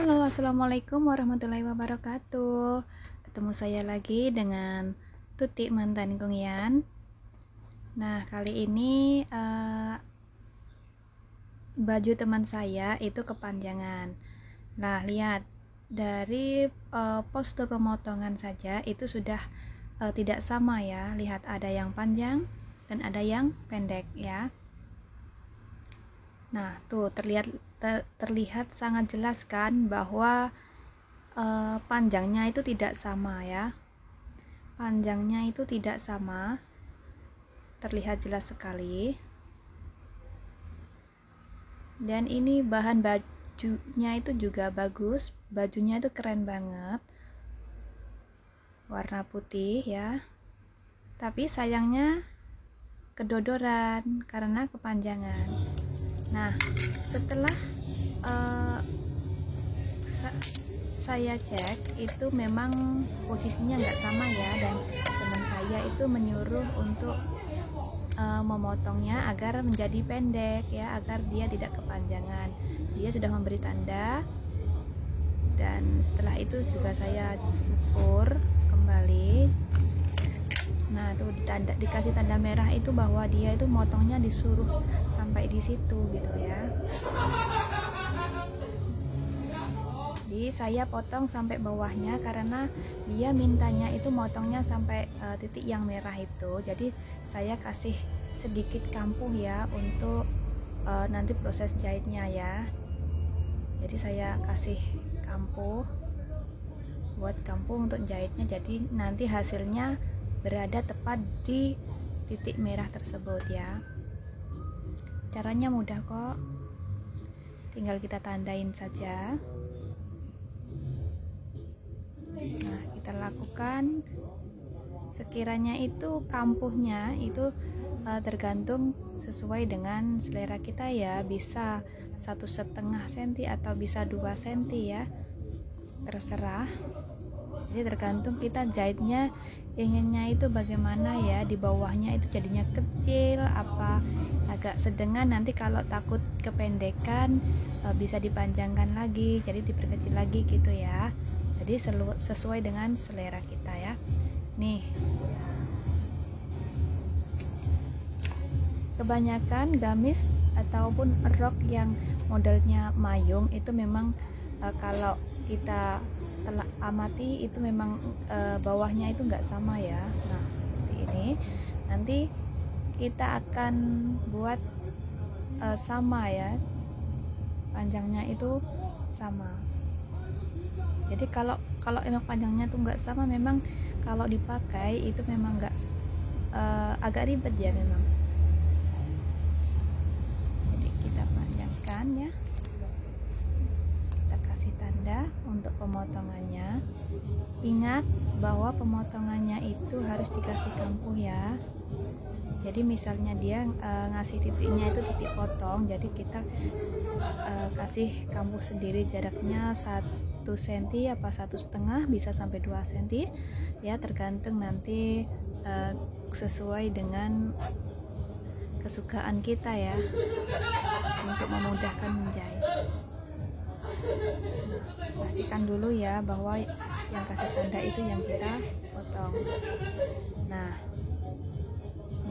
Halo, assalamualaikum warahmatullahi wabarakatuh. Ketemu saya lagi dengan Tuti mantan Kungyan. Nah, kali ini baju teman saya itu kepanjangan. Nah, lihat dari postur pemotongan saja itu sudah tidak sama ya. Lihat ada yang panjang dan ada yang pendek ya. Nah, tuh terlihat sangat jelas kan bahwa panjangnya itu tidak sama ya. Panjangnya itu tidak sama. Terlihat jelas sekali. Dan ini bahan bajunya itu juga bagus. Bajunya itu keren banget. Warna putih ya. Tapi sayangnya kedodoran karena kepanjangan. Nah, setelah saya cek itu memang posisinya nggak sama ya, dan teman saya itu menyuruh untuk memotongnya agar menjadi pendek ya, agar dia tidak kepanjangan. Dia sudah memberi tanda, dan setelah itu juga saya ukur kembali. Nah, tuh dikasih tanda merah itu bahwa dia itu motongnya disuruh sampai di situ gitu ya. Jadi saya potong sampai bawahnya karena dia mintanya itu motongnya sampai titik yang merah itu. Jadi saya kasih sedikit kampuh ya untuk nanti proses jahitnya ya. Jadi saya kasih kampuh buat kampuh untuk jahitnya. Jadi nanti hasilnya berada tepat di titik merah tersebut ya. Caranya mudah kok, tinggal kita tandain saja. Nah, kita lakukan sekiranya itu kampuhnya itu tergantung sesuai dengan selera kita ya, bisa 1,5 cm atau bisa 2 cm ya, terserah. Jadi tergantung kita jahitnya inginnya itu bagaimana ya, di bawahnya itu jadinya kecil apa agak sedengan. Nanti kalau takut kependekan bisa dipanjangkan lagi, jadi diperkecil lagi gitu ya. Jadi sesuai dengan selera kita ya. Nih, kebanyakan gamis ataupun rok yang modelnya mayung itu memang kalau kita telah amati itu memang bawahnya itu enggak sama ya. Nah, seperti ini. Nanti kita akan buat sama ya, panjangnya itu sama. Jadi kalau emang panjangnya tuh enggak sama, memang kalau dipakai itu memang enggak agak ribet ya memang. Jadi kita panjangkan ya. Tanda untuk pemotongannya. Ingat bahwa pemotongannya itu harus dikasih kampuh ya. Jadi misalnya dia ngasih titiknya itu titik potong, jadi kita kasih kampuh sendiri, jaraknya 1 cm apa 1,5 bisa sampai 2 cm ya, tergantung nanti sesuai dengan kesukaan kita ya, untuk memudahkan menjahit. Pastikan dulu ya bahwa yang kasih tanda itu yang kita potong. Nah,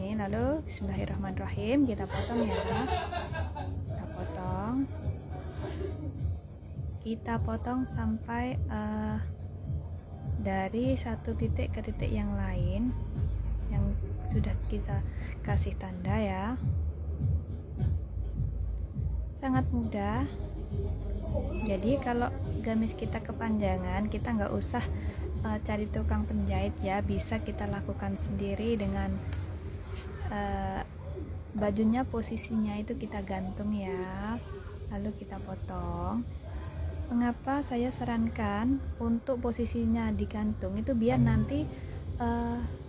ini lalu bismillahirrahmanirrahim kita potong ya. Kita potong sampai dari satu titik ke titik yang lain yang sudah kita kasih tanda ya. Sangat mudah. Jadi kalau gamis kita kepanjangan, kita nggak usah cari tukang penjahit ya, bisa kita lakukan sendiri dengan bajunya posisinya itu kita gantung ya, lalu kita potong. Mengapa saya sarankan untuk posisinya digantung itu biar nanti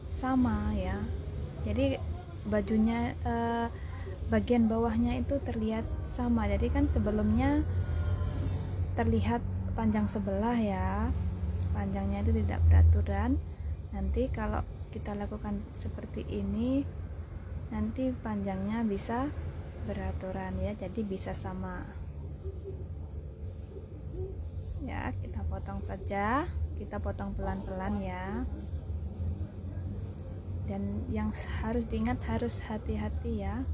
sama ya, jadi bajunya bagian bawahnya itu terlihat sama. Jadi kan sebelumnya terlihat panjang sebelah ya, panjangnya itu tidak beraturan. Nanti kalau kita lakukan seperti ini, nanti panjangnya bisa beraturan ya, jadi bisa sama. Ya, kita potong saja, kita potong pelan-pelan ya. Dan yang harus diingat, harus hati-hati ya.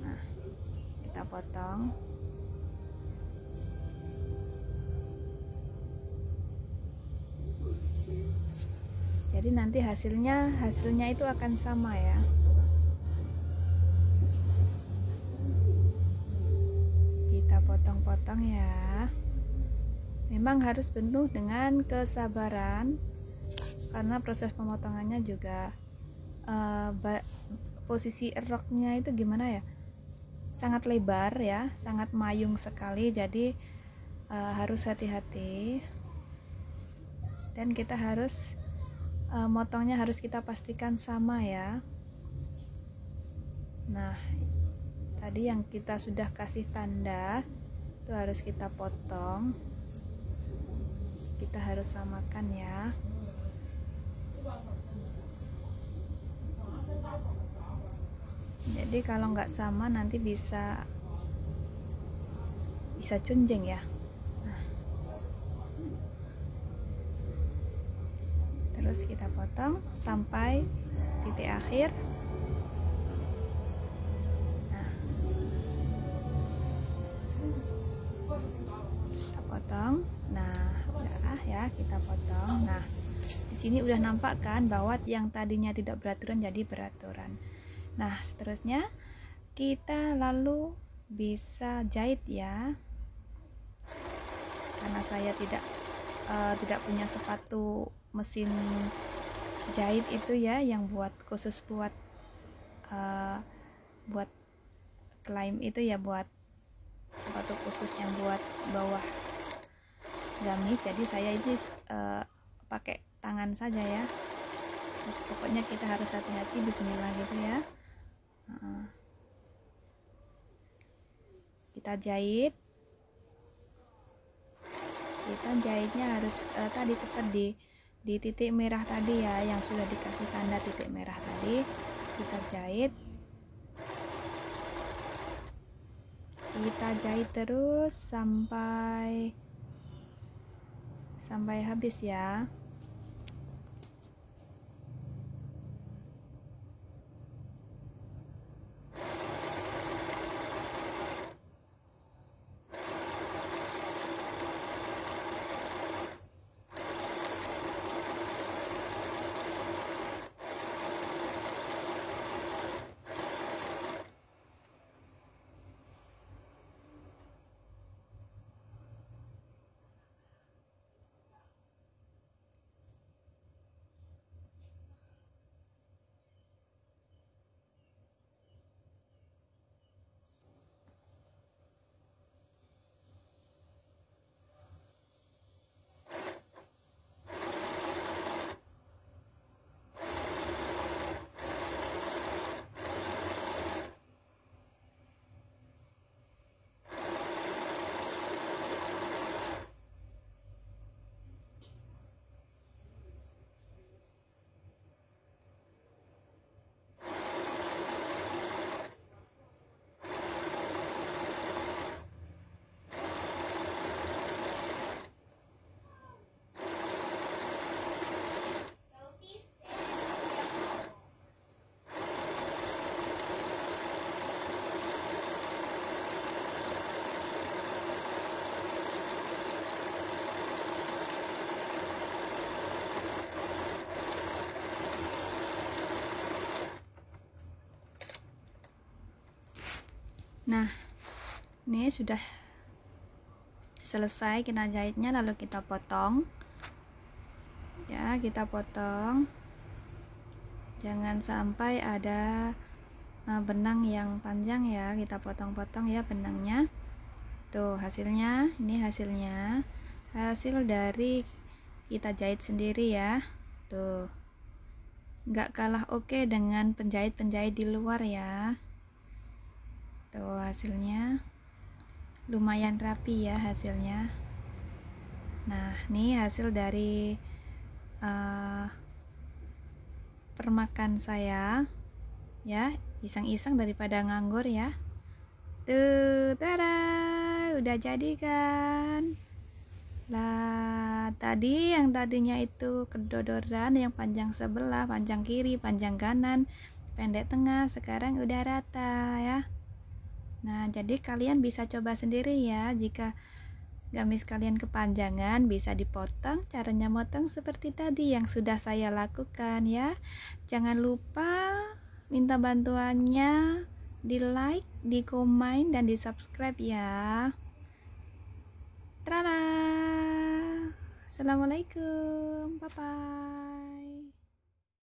Nah, kita potong. Jadi nanti hasilnya itu akan sama ya. Kita potong-potong ya. Memang harus penuh dengan kesabaran karena proses pemotongannya juga posisi eroknya itu gimana ya, sangat lebar ya, sangat mayung sekali. Jadi harus hati-hati dan kita harus motongnya harus kita pastikan sama ya. Nah, tadi yang kita sudah kasih tanda itu harus kita potong, kita harus samakan ya. Jadi kalau nggak sama nanti bisa cunjing ya. Nah, terus kita potong sampai titik akhir. Nah, kita potong. Nah, udah ya, kita potong. Nah, di sini udah nampak kan bahwa yang tadinya tidak beraturan jadi beraturan. Nah, seterusnya kita lalu bisa jahit ya. Karena saya tidak punya sepatu mesin jahit itu ya, yang khusus buat klaim itu ya, buat sepatu khusus yang buat bawah gamis. Jadi saya ini pakai tangan saja ya. Terus pokoknya kita harus hati-hati, bismillah gitu ya. Kita jahitnya harus tadi tepat di titik merah tadi ya, yang sudah dikasih tanda titik merah tadi. Kita jahit terus sampai habis ya. Nah, ini sudah selesai kita jahitnya, lalu kita potong ya. Kita potong, jangan sampai ada benang yang panjang ya, kita potong-potong ya benangnya. Tuh hasilnya, ini hasil dari kita jahit sendiri ya. Tuh nggak kalah oke dengan penjahit-penjahit di luar ya. Tuh hasilnya lumayan rapi ya hasilnya. Nah, ini hasil dari permakan saya ya, iseng-iseng daripada nganggur ya. Tuh, tada, udah jadi kan? Lah, tadi yang tadinya itu kedodoran yang panjang sebelah, panjang kiri, panjang kanan, pendek tengah, sekarang udah rata ya. Nah, jadi kalian bisa coba sendiri ya. Jika gamis kalian kepanjangan, bisa dipotong. Caranya motong seperti tadi yang sudah saya lakukan ya. Jangan lupa minta bantuannya di like, di komen, dan di subscribe ya. Trala. Assalamualaikum. Bye bye.